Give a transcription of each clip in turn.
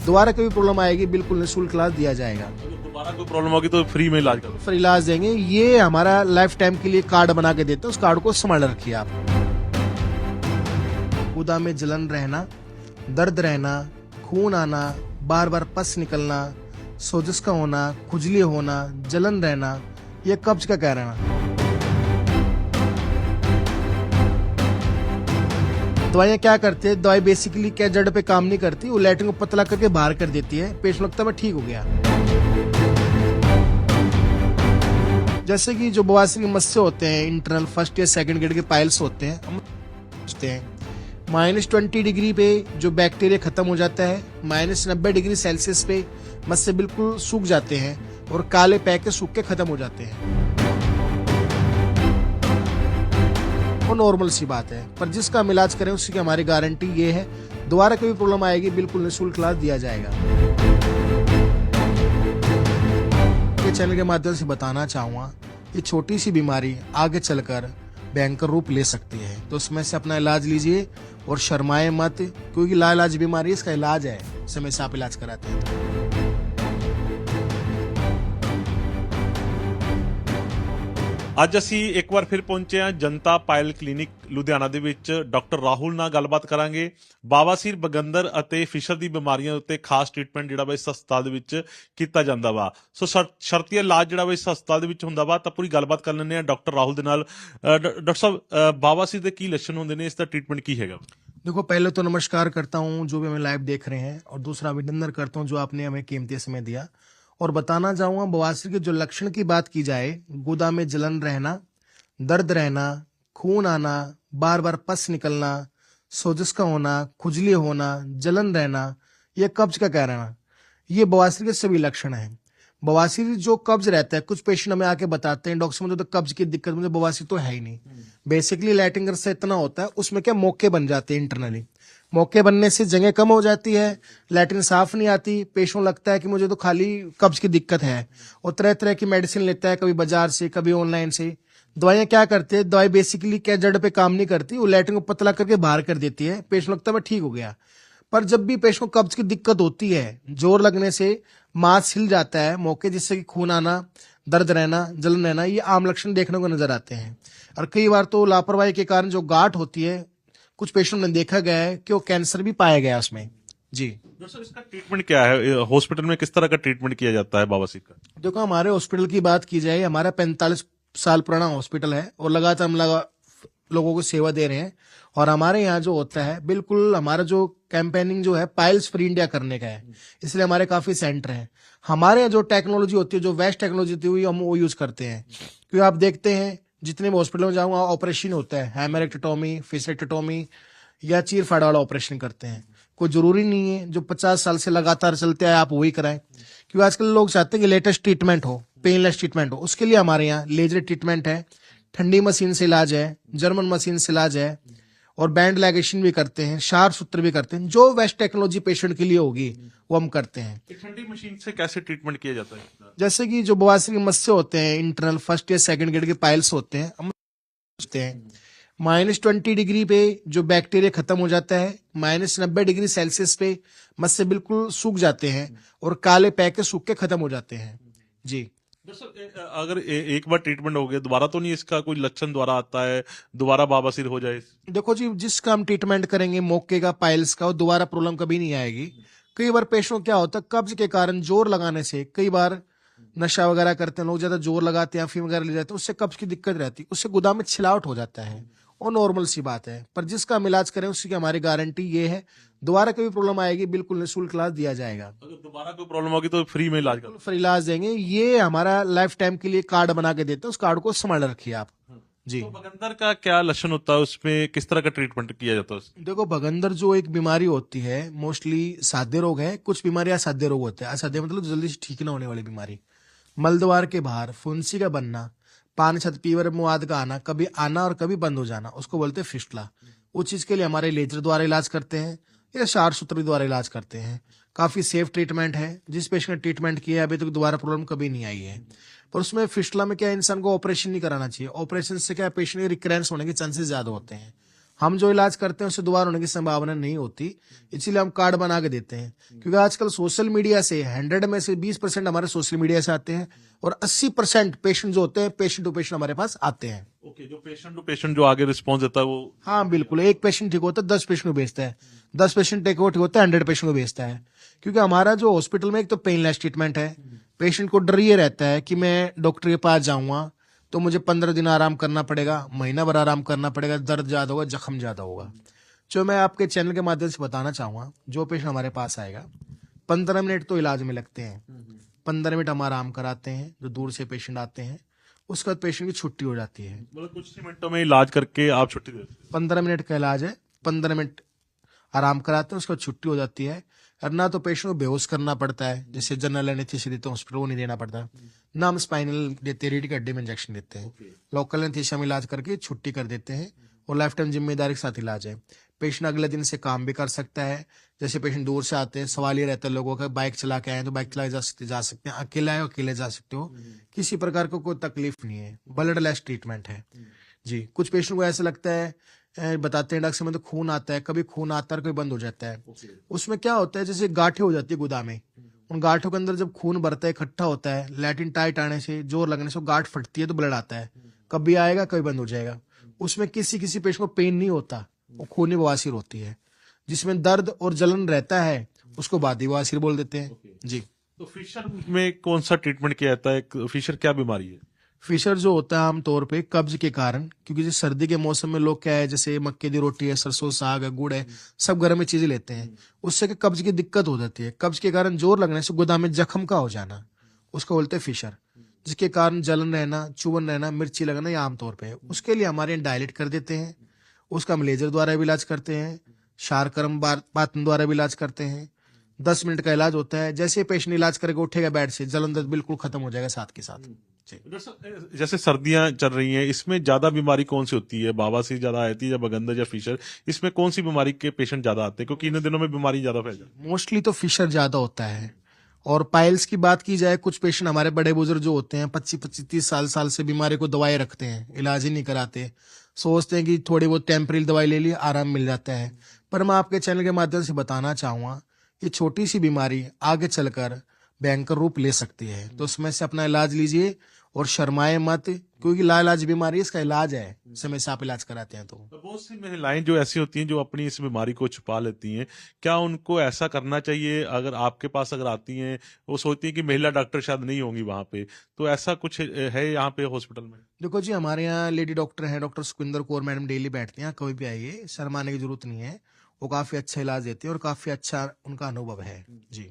दोबारा कोई प्रॉब्लम आएगी बिल्कुल निःशुल्क इलाज दिया जाएगा। अगर दोबारा कोई प्रॉब्लम होगी तो फ्री में इलाज करो। फ्री इलाज देंगे। ये हमारा लाइफ टाइम के लिए कार्ड बना के देते हैं, उस कार्ड को संभाल रखिए आप। गुदा में जलन रहना, दर्द रहना, खून आना, बार बार पस निकलना, सोजिश का होना, खुजली होना, जलन रहना, ये कब्ज का कहना। दवाइयाँ क्या करती है, दवाई बेसिकली क्या जड़ पे काम नहीं करती, वो लैट्रिन को पतला करके बाहर कर देती है, पेशेंट लगता है मैं ठीक हो गया। जैसे कि जो बवासीर के मस्से होते हैं, इंटरनल फर्स्ट या सेकंड ग्रेड के पाइल्स होते हैं, हम सोचते हैं -20 डिग्री पे जो बैक्टीरिया खत्म हो जाता है, -90 डिग्री सेल्सियस पे मस्से बिल्कुल सूख जाते हैं और काले पैके सूख के खत्म हो जाते हैं। वो नॉर्मल सी बात है, पर जिसका हम इलाज करें उसकी हमारी गारंटी ये है, दोबारा कोई प्रॉब्लम आएगी बिल्कुल निःशुल्क इलाज दिया जाएगा। ये चैनल के माध्यम से बताना चाहूंगा, ये छोटी सी बीमारी आगे चलकर भयंकर रूप ले सकती है, तो उसमें से अपना इलाज लीजिए और शर्माए मत, क्योंकि लाइलाज बीमारी इसका इलाज है, समय से आप इलाज कराते हैं। ਅੱਜ ਅਸੀਂ ਇੱਕ ਵਾਰ ਫਿਰ ਪਹੁੰਚੇ ਹਾਂ ਜਨਤਾ ਪਾਇਲ ਕਲੀਨਿਕ ਲੁਧਿਆਣਾ ਦੇ ਵਿੱਚ। ਡਾਕਟਰ ਰਾਹੁਲ ਨਾਲ ਗੱਲਬਾਤ ਕਰਾਂਗੇ। ਬਾਵਾਸੀਰ, ਬਗੰਦਰ ਅਤੇ ਫਿਸ਼ਰ ਦੀ ਬਿਮਾਰੀਆਂ ਉੱਤੇ ਖਾਸ ਟ੍ਰੀਟਮੈਂਟ ਜਿਹੜਾ ਵਾ ਇਸ ਹਸਪਤਾਲ ਦੇ ਵਿੱਚ ਕੀਤਾ ਜਾਂਦਾ ਵਾ। ਸੋ ਸ਼ਰਤੀਆ ਇਲਾਜ ਜਿਹੜਾ ਵਾ ਇਸ ਹਸਪਤਾਲ ਦੇ ਵਿੱਚ ਹੁੰਦਾ ਵਾ। ਤਾਂ ਪੂਰੀ ਗੱਲਬਾਤ ਕਰ ਲੈਂਦੇ ਹਾਂ ਡਾਕਟਰ ਰਾਹੁਲ ਦੇ ਨਾਲ। ਡਾਕਟਰ ਸਾਹਿਬ, ਬਾਵਾਸੀਰ ਦੇ ਕੀ ਲੱਛਣ ਹੁੰਦੇ ਨੇ, ਇਸ ਦਾ ਟ੍ਰੀਟਮੈਂਟ ਕੀ ਹੈਗਾ? देखो, पहले तो नमस्कार करता हूँ जो भी हमें लाइव देख रहे हैं, और दूसरा अभिनंदन करता हूँ जो आपने हमें कीमती समय दिया। और बताना चाहूंगा, बवासीर के जो लक्षण की बात की जाए, गुदा में जलन रहना, दर्द रहना, खून आना, बार बार पस निकलना, सोजिश का होना, खुजली होना, जलन रहना, ये कब्ज का कहना, ये बवासीर के सभी लक्षण हैं। बवासीर जो कब्ज रहता है, कुछ पेशेंट हमें आके बताते हैं, डॉक्टर साहब मुझे तो कब्ज की दिक्कत, मुझे बवासीर तो है ही नहीं। बेसिकली लैट्रिन से इतना होता है, उसमें क्या मौके बन जाते हैं इंटरनली, मौके बनने से जगह कम हो जाती है, लैट्रिन साफ नहीं आती, पेशेंट लगता है कि मुझे तो खाली कब्ज की दिक्कत है, और तरह तरह की मेडिसिन लेता है, कभी बाजार से, कभी ऑनलाइन से। दवाइयाँ क्या करते हैं, दवाई बेसिकली क्या जड़ पे काम नहीं करती, वो लैट्रिन को पतला करके बाहर कर देती है, पेशेंट लगता है मैं ठीक हो गया। पर जब भी पेशेंट को कब्ज की दिक्कत होती है, जोर लगने से मांस हिल जाता है मौके, जिससे कि खून आना, दर्द रहना, जलन रहना, ये आम लक्षण देखने को नजर आते हैं। और कई बार तो लापरवाही के कारण जो गांठ होती है, कुछ पेशेंट में देखा गया है कि वो कैंसर भी पाया गया उसमें। जी डॉक्टर साहब, इसका ट्रीटमेंट क्या है? हॉस्पिटल में किस तरह का ट्रीटमेंट किया जाता है बवासीर का? देखो, हमारे हॉस्पिटल की बात की जाए, हमारा 45 साल पुराना हॉस्पिटल है और लगातार हम लोगों को सेवा दे रहे हैं। और हमारे यहाँ जो होता है, बिल्कुल हमारा जो कैंपेनिंग जो है पाइल्स फ्री इंडिया करने का है, इसलिए हमारे काफी सेंटर हैं। हमारे यहाँ जो टेक्नोलॉजी होती है, जो वेस्ट टेक्नोलॉजी होती है, हम वो यूज करते हैं। क्योंकि आप देखते हैं जितने भी हॉस्पिटल में जाऊंगा ऑपरेशन होता है, हेमरेक्टोमी, फिशरेक्टोमी या चीर फाड़ वाला ऑपरेशन करते हैं। कोई जरूरी नहीं है जो 50 साल से लगातार चलते आए आप वही कराएं, क्योंकि आजकल लोग चाहते हैं कि लेटेस्ट ट्रीटमेंट हो, पेनलेस ट्रीटमेंट हो। उसके लिए हमारे यहाँ लेजर ट्रीटमेंट है, ठंडी मशीन से इलाज है, जर्मन मशीन से इलाज है, और बैंड लैगेशन भी करते हैं, शार्प सूत्र भी करते हैं। जो वेस्ट टेक्नोलॉजी पेशेंट के लिए होगी वो हम करते हैं। ठंडी मशीन से कैसे ट्रीटमेंट किया जाता है? जैसे कि जो बवासीर के मस्से होते हैं, इंटरनल फर्स्ट या सेकंड ग्रेड के पाइल्स होते हैं, हम सोचते हैं -20 डिग्री पे जो बैक्टीरिया खत्म हो जाता है, -90 डिग्री सेल्सियस पे मस्से बिल्कुल सूख जाते हैं और काले पैके सूख के खत्म हो जाते हैं। जी अगर एक बार ट्रीटमेंट हो गया, दोबारा तो नहीं इसका कोई लक्षण दोबारा आता है, दोबारा बवासीर हो जाए? देखो जी, जिसका हम ट्रीटमेंट करेंगे मौके का, पाइल्स का, दोबारा प्रॉब्लम कभी नहीं आएगी। कई बार पेशेंट क्या होता है, कब्ज के कारण जोर लगाने से, कई बार नशा वगैरह करते हैं लोग, ज्यादा जोर लगाते हैं, अफीम वगैरह ले जाते हैं, उससे कब्ज की दिक्कत रहती है, उससे गुदा में छिलावट हो जाता है, और नॉर्मल सी बात है। पर जिसका हम इलाज करें उसकी हमारी गारंटी ये है, दोबारा कोई प्रॉब्लम आएगी बिल्कुल निःशुल्क इलाज दिया जाएगा। अगर दोबारा कोई प्रॉब्लम होगी तो फ्री में इलाज करो। फ्री इलाज देंगे। ये हमारा लाइफ टाइम के लिए कार्ड बना के देते हैं, उस कार्ड को संभाल रखिए आप। जी तो बगंदर का क्या लक्षण होता है, उसमें किस तरह का ट्रीटमेंट किया जाता है? देखो, बगंदर जो एक बीमारी होती है, मोस्टली साध्य रोग है, कुछ बीमारी असाध्य रोग होते हैं। असाध्य मतलब जल्दी से ठीक ना होने वाली बीमारी, मलद्वार के बाहर फुंसी का बनना, पानी छत फीवर मुआद का आना, कभी आना और कभी बंद हो जाना, उसको बोलते हैं फिस्टुला। उस चीज के लिए हमारे लेजर द्वारा इलाज करते हैं या शार सूत्र द्वारा इलाज करते हैं। काफी सेफ ट्रीटमेंट है, जिस पेशेंट ने ट्रीटमेंट किया है अभी तक दोबारा प्रॉब्लम कभी नहीं आई है। पर उसमें फिस्टुला में क्या इंसान को ऑपरेशन नहीं कराना चाहिए, ऑपरेशन से क्या पेशेंट के रिकरेंस होने के चांसेस ज्यादा होते हैं। हम जो इलाज करते हैं उससे दोबारा होने की संभावना नहीं होती, इसीलिए हम कार्ड बना के देते हैं। क्योंकि आजकल सोशल मीडिया से 100 में से 20% हमारे सोशल मीडिया से आते हैं और 80% पेशेंट जो होते हैं पेशेंट टू पेशेंट हमारे पास आते हैं। ओके, जो पेशेंट टू पेशेंट जो आगे रिस्पॉन्स देता है वो। हाँ बिल्कुल, एक पेशेंट ठीक होता है 10 पेशेंट को भेजता है, 10 पेशेंट ठीक होता है 100 पेशेंट को भेजता है। क्योंकि हमारा जो हॉस्पिटल में एक तो पेनलेस ट्रीटमेंट है, पेशेंट को डर ये रहता है कि मैं डॉक्टर के पास जाऊंगा तो मुझे 15 दिन आराम करना पड़ेगा, महीना भर आराम करना पड़ेगा, दर्द ज्यादा होगा, जख्म ज्यादा होगा। जो मैं आपके चैनल के माध्यम से बताना चाहूंगा, जो पेशेंट हमारे पास आएगा 15 मिनट तो इलाज में लगते हैं, 15 मिनट हम आराम कराते हैं, जो दूर से पेशेंट आते हैं उसके बाद पेशेंट की छुट्टी हो जाती है। मतलब कुछ ही मिनटों में इलाज करके आप छुट्टी देते हैं। 15 मिनट का इलाज है, 15 मिनट आराम कराते हैं, उसके बाद छुट्टी हो जाती है। और ना तो पेशेंट को बेहोश करना पड़ता है, जैसे जनरल एनेस्थीसिया देते हैं हॉस्पिटल, वो नहीं देना पड़ता। ना हम स्पाइनल देते हैं, रीढ़ की हड्डी में इंजेक्शन देते हैं। लोकल एनेस्थीसिया में इलाज करके छुट्टी कर देते हैं और लाइफ टाइम जिम्मेदारी के साथ इलाज है। पेशेंट अगले दिन से काम भी कर सकता है। जैसे पेशेंट दूर से आते हैं, सवाल ये रहता है लोगों का, बाइक चला के आए तो बाइक चला के जा सकते हैं, अकेले आए अकेले जा सकते हो, किसी प्रकार को कोई तकलीफ नहीं है। ब्लडलेस ट्रीटमेंट है जी। कुछ पेशेंट को ऐसा लगता है, बताते हैं डॉक्टर साहब में तो खून आता है, कभी खून आता है कभी बंद हो जाता है। उसमें क्या होता है, जैसे गांठें हो जाती है गुदा में, उन गांठों के अंदर जब खून भरता है, इकट्ठा होता है, लैटिन टाइट आने से, जोर लगने से गांठ फटती है तो ब्लड आता है, कभी आएगा कभी बंद हो जाएगा। उसमें किसी किसी पेशेंट को पेन नहीं होता, वो खूनी बवासीर होती है। जिसमें दर्द और जलन रहता है उसको बादी बवासीर बोल देते हैं जी। तो फिशर में कौन सा ट्रीटमेंट किया जाता है? फिशर क्या बीमारी है? फिशर जो होता है आमतौर पे कब्ज के कारण, क्योंकि जैसे सर्दी के मौसम में लोग क्या है, जैसे मक्के की रोटी है, सरसों साग है, गुड़ है, सब गर्म में चीजें लेते हैं, उससे कि कब्ज की दिक्कत हो जाती है। कब्ज के कारण जोर लगने से गुदा में जख्म का हो जाना, उसको बोलते हैं फिशर, जिसके कारण जलन रहना, चुभन रहना, मिर्ची लगना, ये आमतौर पे है। उसके लिए हमारे यहाँ डायलेट कर देते हैं, उसका हम लेजर द्वारा भी इलाज करते हैं, शारकरम पातन द्वारा भी इलाज करते हैं। 10 मिनट का इलाज होता है। जैसे पेशेंट इलाज करके उठेगा बेड से, जलन दर्द बिल्कुल खत्म हो जाएगा साथ के साथ जी। जैसे सर्दियां चल रही हैं, इसमें ज्यादा बीमारी कौन सी होती है? बवासीर ज्यादा आती है या बगंदर या फिशर? इसमें कौन सी बीमारी के पेशेंट ज्यादा आते हैं, क्योंकि इन दिनों में बीमारी ज्यादा फैल जाती है? मोस्टली तो फिशर ज्यादा होता है। और पाइल्स की बात की जाए, कुछ पेशेंट हमारे बड़े बुजुर्ग जो होते हैं 25-30 साल से बीमारी को दवाई रखते हैं, इलाज ही नहीं कराते, सोचते हैं कि थोड़ी बहुत टेम्परेरी दवाई ले ली आराम मिल जाता है। पर मैं आपके चैनल के माध्यम से बताना चाहूंगा, ये छोटी सी बीमारी आगे चलकर भयंकर रूप ले सकती है। तो उसमें से अपना इलाज लीजिए और शर्माए मत, क्योंकि लाइलाज बीमारी है, इसका इलाज है, समय से आप इलाज कराते हैं तो। बहुत सी महिलाएं जो ऐसी होती हैं जो अपनी इस बीमारी को छुपा लेती हैं, क्या उनको ऐसा करना चाहिए? अगर आपके पास अगर आती हैं, वो सोचती हैं कि महिला डॉक्टर शायद नहीं होंगी वहां पे, तो ऐसा कुछ है यहाँ पे हॉस्पिटल में? देखो जी, हमारे यहाँ लेडी डॉक्टर हैं, doctor Sukhvinder Kaur madam, daily बैठती हैं, कभी भी आइए, शर्माने की जरूरत नहीं है। वो काफी अच्छा इलाज देते हैं और काफी अच्छा उनका अनुभव है जी।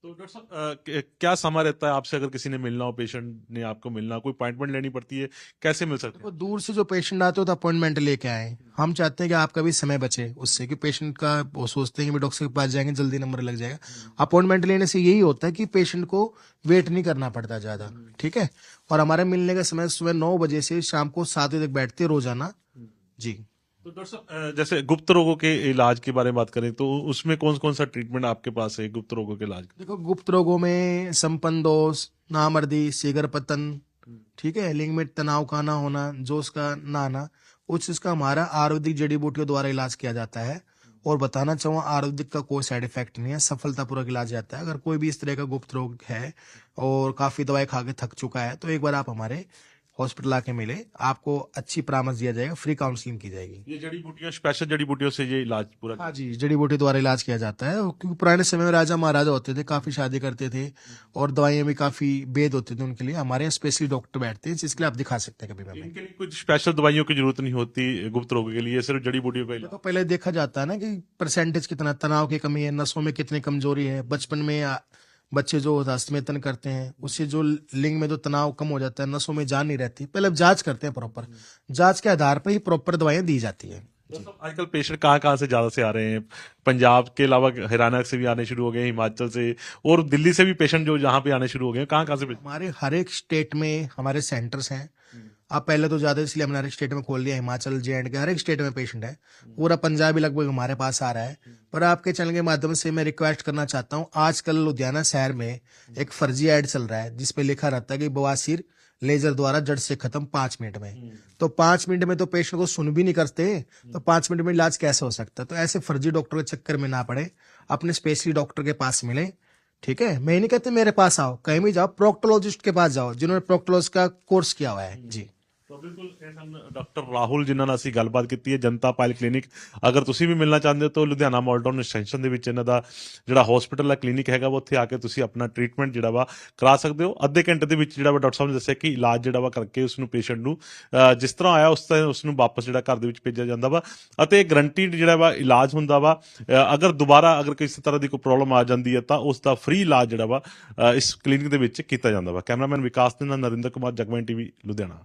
तो डॉक्टर साहब, क्या समय रहता है आपसे? अगर किसी ने मिलना हो, पेशेंट ने आपको मिलना, कोई अपॉइंटमेंट लेनी पड़ती है, कैसे मिल सकते देखो, हैं? दूर से जो पेशेंट आते हो तो अपॉइंटमेंट लेके आए। हम चाहते हैं कि आपका भी समय बचे उससे, कि पेशेंट का वो सोचते हैं कि डॉक्टर के पास जाएंगे जल्दी नंबर लग जाएगा। अपॉइंटमेंट लेने से यही होता है कि पेशेंट को वेट नहीं करना पड़ता ज्यादा, ठीक है। और हमारे मिलने का समय सुबह 9 बजे से शाम को 7 बजे तक बैठते हैं रोजाना जी। तो डॉक्टर साहब, जैसे गुप्त रोगों के इलाज के बारे में बात करें तो उसमें कौन कौन सा ट्रीटमेंट आपके पास है गुप्त रोगों के इलाज का? देखो, गुप्त रोगों में संपन्न दोष, नामर्दी, सीगर पतन, ठीक है, लिंग में तनाव का ना होना, जोश का ना आना, उस चीज का हमारा आयुर्वेदिक जड़ी बूटियों द्वारा इलाज किया जाता है। और बताना चाहूँ, आयुर्वेदिक का कोई साइड इफेक्ट नहीं है, सफलतापूर्वक इलाज जाता है। अगर कोई भी इस तरह का गुप्त रोग है और काफी दवाई खा के थक चुका है, तो एक बार आप हमारे हॉस्पिटल आके मिले, आपको अच्छी परामर्श दिया जाएगा, फ्री काउंसलिंग की जाएगी। ये जड़ी बूटियां, स्पेशल जड़ी बूटियों से ये इलाज पूरा? हाँ जी, जड़ी बूटी द्वारा इलाज किया जाता है। क्योंकि पुराने समय में राजा महाराजा होते थे, काफी शादी करते थे और दवाइयाँ भी काफी वेद होते थे उनके लिए। हमारे यहाँ स्पेशली डॉक्टर बैठते हैं, जिसके लिए आप दिखा सकते हैं कभी भी हमें। इनके लिए कुछ स्पेशल दवाइयों की जरूरत नहीं होती गुप्त रोगों के लिए, सिर्फ जड़ी बूटियों का इलाज? तो पहले देखा जाता है ना कि परसेंटेज कितना तनाव की कमी है, नसों में कितनी कमजोरी है। बचपन में बच्चे जो हस्तमेतन करते हैं, उससे जो लिंग में जो तनाव कम हो जाता है, नसों में जान नहीं रहती, पहले अब जांच करते हैं प्रॉपर, जांच के आधार पर ही प्रॉपर दवाइयाँ दी जाती है। तो आजकल पेशेंट कहाँ कहाँ से ज्यादा से आ रहे हैं? पंजाब के अलावा हरियाणा से भी आने शुरू हो गए, हिमाचल से और दिल्ली से भी पेशेंट जो जहाँ पे आने शुरू हो गए, कहाँ कहाँ से? हमारे हर एक स्टेट में हमारे सेंटर्स हैं। आप पहले तो ज्यादा, इसलिए हमने हर एक स्टेट में खोल दिया, हिमाचल, जे एंड के हर एक स्टेट में पेशेंट है। पूरा पंजाब भी लगभग हमारे पास आ रहा है। पर आपके चैनल के माध्यम से मैं रिक्वेस्ट करना चाहता हूँ, आजकल लुधियाना शहर में एक फर्जी ऐड चल रहा है जिसपे लिखा रहता है कि बवासीर लेजर द्वारा जड़ से खत्म 5 मिनट में। तो 5 मिनट में तो पेशेंट को सुन भी नहीं करते, तो 5 मिनट में इलाज कैसे हो सकता है? तो ऐसे फर्जी डॉक्टर के चक्कर में ना पड़े, अपने स्पेशलिस्ट डॉक्टर के पास मिले। ठीक है, मैं ही नहीं कहते मेरे पास आओ, कहीं भी जाओ, प्रोक्टोलॉजिस्ट के पास जाओ जिन्होंने प्रोक्टोलॉजिस्ट का कोर्स किया हुआ है जी। ਤਾਂ ਬਿਲਕੁਲ ਇਹ ਹਨ ਡਾਕਟਰ ਰਾਹੁਲ ਜਿਨ੍ਹਾਂ ਨਾਲ ਅਸੀਂ ਗੱਲਬਾਤ ਕੀਤੀ ਹੈ ਜਨਤਾ ਪਾਇਲ ਕਲੀਨਿਕ। ਅਗਰ ਤੁਸੀਂ ਵੀ ਮਿਲਣਾ ਚਾਹੁੰਦੇ ਹੋ ਤਾਂ ਲੁਧਿਆਣਾ ਮਾਲਟਾਊਨ ਐਕਸਟੈਂਸ਼ਨ ਦੇ ਵਿੱਚ ਇਹਨਾਂ ਦਾ ਜਿਹੜਾ ਹਸਪੀਟਲ ਹੈ ਕਲੀਨਿਕ ਹੈਗਾ ਵਾ, ਉੱਥੇ ਆ ਕੇ ਤੁਸੀਂ ਆਪਣਾ ਟ੍ਰੀਟਮੈਂਟ ਜਿਹੜਾ ਵਾ ਕਰਾ ਸਕਦੇ ਹੋ। ਅੱਧੇ ਘੰਟੇ ਦੇ ਵਿੱਚ ਜਿਹੜਾ ਵਾ ਡਾਕਟਰ ਸਾਹਿਬ ਨੇ ਦੱਸਿਆ ਕਿ ਇਲਾਜ ਜਿਹੜਾ ਵਾ ਕਰਕੇ ਉਸ ਨੂੰ ਪੇਸ਼ੈਂਟ ਨੂੰ ਜਿਸ ਤਰ੍ਹਾਂ ਆਇਆ ਉਸ ਤਰ੍ਹਾਂ ਉਸ ਨੂੰ ਵਾਪਸ ਜਿਹੜਾ ਘਰ ਦੇ ਵਿੱਚ ਭੇਜਿਆ ਜਾਂਦਾ ਵਾ, ਅਤੇ ਗਰੰਟੀਡ ਜਿਹੜਾ ਵਾ ਇਲਾਜ ਹੁੰਦਾ ਵਾ। ਅਗਰ ਦੁਬਾਰਾ ਅਗਰ ਕਿਸੇ ਤਰ੍ਹਾਂ ਦੀ ਕੋਈ ਪ੍ਰੋਬਲਮ ਆ ਜਾਂਦੀ ਹੈ ਤਾਂ ਉਸ ਦਾ ਫ੍ਰੀ ਇਲਾਜ ਜਿਹੜਾ ਵਾ ਇਸ ਕਲੀਨਿਕ ਦੇ ਵਿੱਚ ਕੀਤਾ ਜਾਂਦਾ ਵਾ। ਕੈਮਰਾਮੈਨ ਵਿਕਾਸ ਦੇ ਨਾਲ ਨਰਿੰਦਰ ਕੁਮਾਰ, ਜਗਬਾਣੀ ਟੀਵੀ, ਲੁਧਿਆਣਾ।